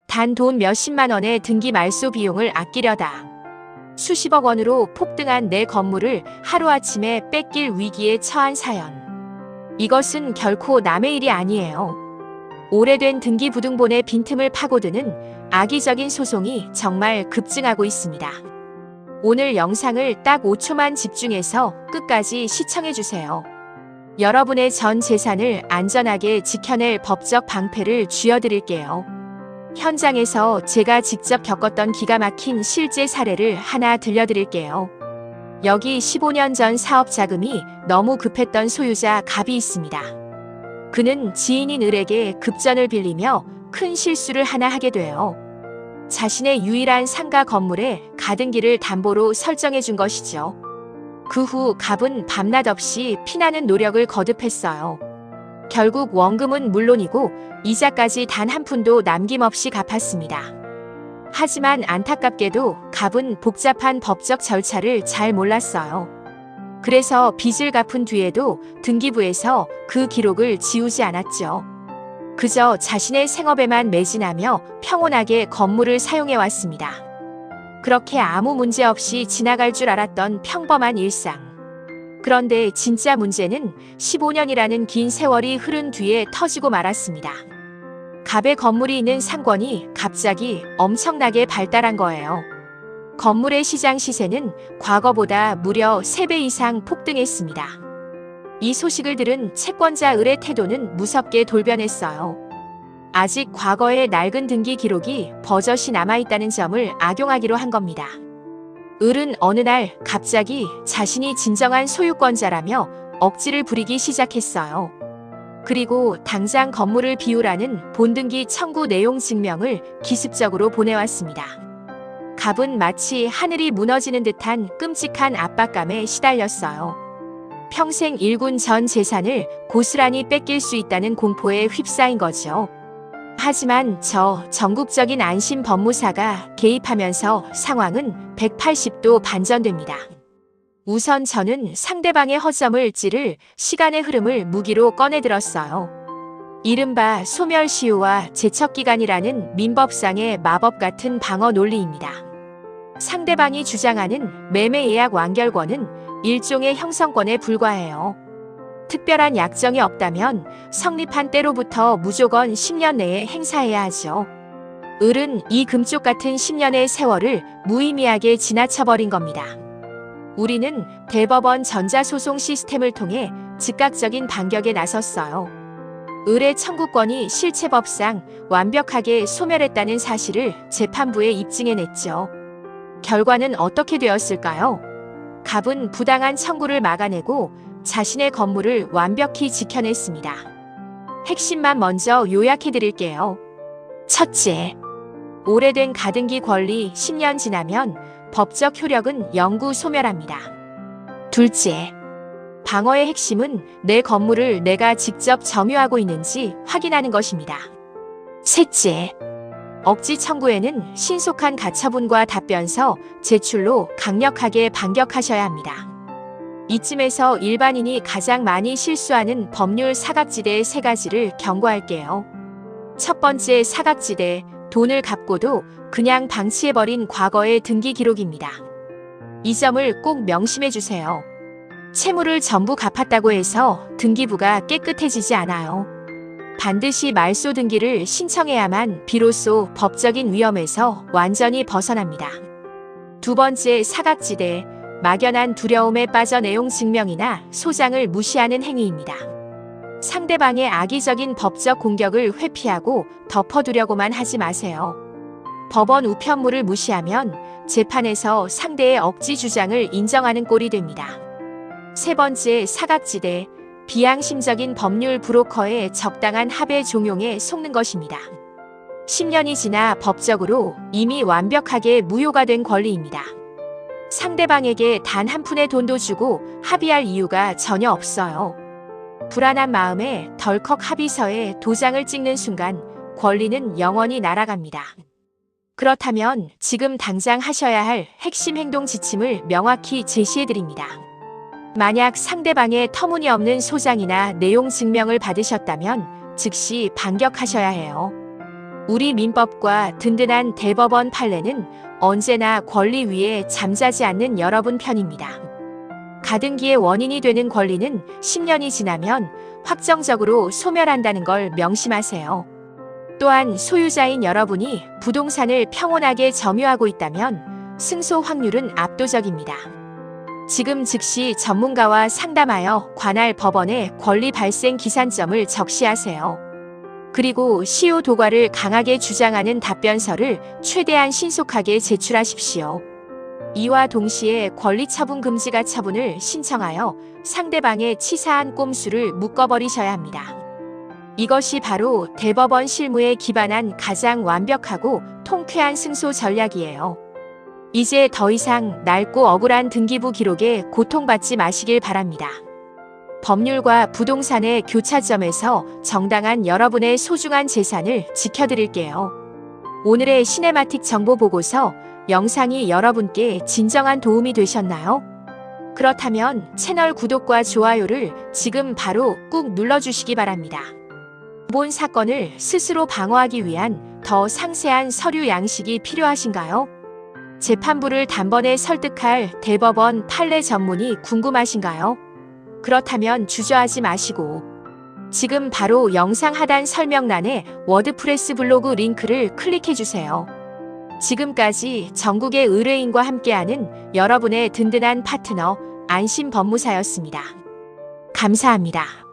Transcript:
단 돈 몇십만 원의 등기 말소 비용을 아끼려다 수십억 원으로 폭등한 내 건물을 하루아침에 뺏길 위기에 처한 사연. 이것은 결코 남의 일이 아니에요. 오래된 등기부등본의 빈틈을 파고드는 악의적인 소송이 정말 급증하고 있습니다. 오늘 영상을 딱 5초만 집중해서 끝까지 시청해주세요. 여러분의 전 재산을 안전하게 지켜낼 법적 방패를 쥐어드릴게요. 현장에서 제가 직접 겪었던 기가 막힌 실제 사례를 하나 들려드릴게요. 여기 15년 전 사업 자금이 너무 급했던 소유자 갑이 있습니다. 그는 지인인 을에게 급전을 빌리며 큰 실수를 하나 하게 돼요. 자신의 유일한 상가 건물에 가등기를 담보로 설정해 준 것이죠. 그 후 갑은 밤낮 없이 피나는 노력을 거듭했어요. 결국 원금은 물론이고 이자까지 단 한 푼도 남김없이 갚았습니다. 하지만 안타깝게도 갑은 복잡한 법적 절차를 잘 몰랐어요. 그래서 빚을 갚은 뒤에도 등기부에서 그 기록을 지우지 않았죠. 그저 자신의 생업에만 매진하며 평온하게 건물을 사용해왔습니다. 그렇게 아무 문제 없이 지나갈 줄 알았던 평범한 일상. 그런데 진짜 문제는 15년이라는 긴 세월이 흐른 뒤에 터지고 말았습니다. 갑의 건물이 있는 상권이 갑자기 엄청나게 발달한 거예요. 건물의 시장 시세는 과거보다 무려 3배 이상 폭등했습니다. 이 소식을 들은 채권자 을의 태도는 무섭게 돌변했어요. 아직 과거의 낡은 등기 기록이 버젓이 남아있다는 점을 악용하기로 한 겁니다. 을은 어느 날 갑자기 자신이 진정한 소유권자라며 억지를 부리기 시작했어요. 그리고 당장 건물을 비우라는 본등기 청구 내용 증명을 기습적으로 보내왔습니다. 갑은 마치 하늘이 무너지는 듯한 끔찍한 압박감에 시달렸어요. 평생 일군 전 재산을 고스란히 뺏길 수 있다는 공포에 휩싸인 거죠. 하지만 전국적인 안심 법무사가 개입하면서 상황은 180도 반전됩니다. 우선 저는 상대방의 허점을 찌를 시간의 흐름을 무기로 꺼내들었어요. 이른바 소멸시효와 제척기간이라는 민법상의 마법 같은 방어 논리입니다. 상대방이 주장하는 매매 예약 완결권은 일종의 형성권에 불과해요. 특별한 약정이 없다면 성립한 때로부터 무조건 10년 내에 행사해야 하죠. 을은 이 금쪽 같은 10년의 세월을 무의미하게 지나쳐버린 겁니다. 우리는 대법원 전자소송 시스템을 통해 즉각적인 반격에 나섰어요. 을의 청구권이 실체법상 완벽하게 소멸했다는 사실을 재판부에 입증해냈죠. 결과는 어떻게 되었을까요? 갑은 부당한 청구를 막아내고 자신의 건물을 완벽히 지켜냈습니다. 핵심만 먼저 요약해드릴게요. 첫째, 오래된 가등기 권리 10년 지나면 법적 효력은 영구 소멸합니다. 둘째, 방어의 핵심은 내 건물을 내가 직접 점유하고 있는지 확인하는 것입니다. 셋째, 억지 청구에는 신속한 가처분과 답변서, 제출로 강력하게 반격하셔야 합니다. 이쯤에서 일반인이 가장 많이 실수하는 법률 사각지대의 3가지를 경고할게요. 첫 번째 사각지대, 돈을 갚고도 그냥 방치해버린 과거의 등기 기록입니다. 이 점을 꼭 명심해 주세요. 채무를 전부 갚았다고 해서 등기부가 깨끗해지지 않아요. 반드시 말소 등기를 신청해야만 비로소 법적인 위험에서 완전히 벗어납니다. 두 번째 사각지대, 막연한 두려움에 빠져 내용 증명이나 소장을 무시하는 행위입니다. 상대방의 악의적인 법적 공격을 회피하고 덮어두려고만 하지 마세요. 법원 우편물을 무시하면 재판에서 상대의 억지 주장을 인정하는 꼴이 됩니다. 세 번째 사각지대, 비양심적인 법률 브로커의 적당한 합의 종용에 속는 것입니다. 10년이 지나 법적으로 이미 완벽하게 무효가 된 권리입니다. 상대방에게 단 한 푼의 돈도 주고 합의할 이유가 전혀 없어요. 불안한 마음에 덜컥 합의서에 도장을 찍는 순간 권리는 영원히 날아갑니다. 그렇다면 지금 당장 하셔야 할 핵심 행동 지침을 명확히 제시해드립니다. 만약 상대방의 터무니없는 소장이나 내용 증명을 받으셨다면 즉시 반격하셔야 해요. 우리 민법과 든든한 대법원 판례는 언제나 권리 위에 잠자지 않는 여러분 편입니다. 가등기의 원인이 되는 권리는 10년이 지나면 확정적으로 소멸한다는 걸 명심하세요. 또한 소유자인 여러분이 부동산을 평온하게 점유하고 있다면 승소 확률은 압도적입니다. 지금 즉시 전문가와 상담하여 관할 법원에 권리 발생 기산점을 적시하세요. 그리고 시효 도과를 강하게 주장하는 답변서를 최대한 신속하게 제출하십시오. 이와 동시에 권리처분 금지가 처분을 신청하여 상대방의 치사한 꼼수를 묶어버리셔야 합니다. 이것이 바로 대법원 실무에 기반한 가장 완벽하고 통쾌한 승소 전략이에요. 이제 더 이상 낡고 억울한 등기부 기록에 고통받지 마시길 바랍니다. 법률과 부동산의 교차점에서 정당한 여러분의 소중한 재산을 지켜드릴게요. 오늘의 시네마틱 정보 보고서 영상이 여러분께 진정한 도움이 되셨나요? 그렇다면 채널 구독과 좋아요를 지금 바로 꾹 눌러주시기 바랍니다. 본 사건을 스스로 방어하기 위한 더 상세한 서류 양식이 필요하신가요? 재판부를 단번에 설득할 대법원 판례 전문이 궁금하신가요? 그렇다면 주저하지 마시고 지금 바로 영상 하단 설명란에 워드프레스 블로그 링크를 클릭해주세요. 지금까지 전국의 의뢰인과 함께하는 여러분의 든든한 파트너 안심법무사였습니다. 감사합니다.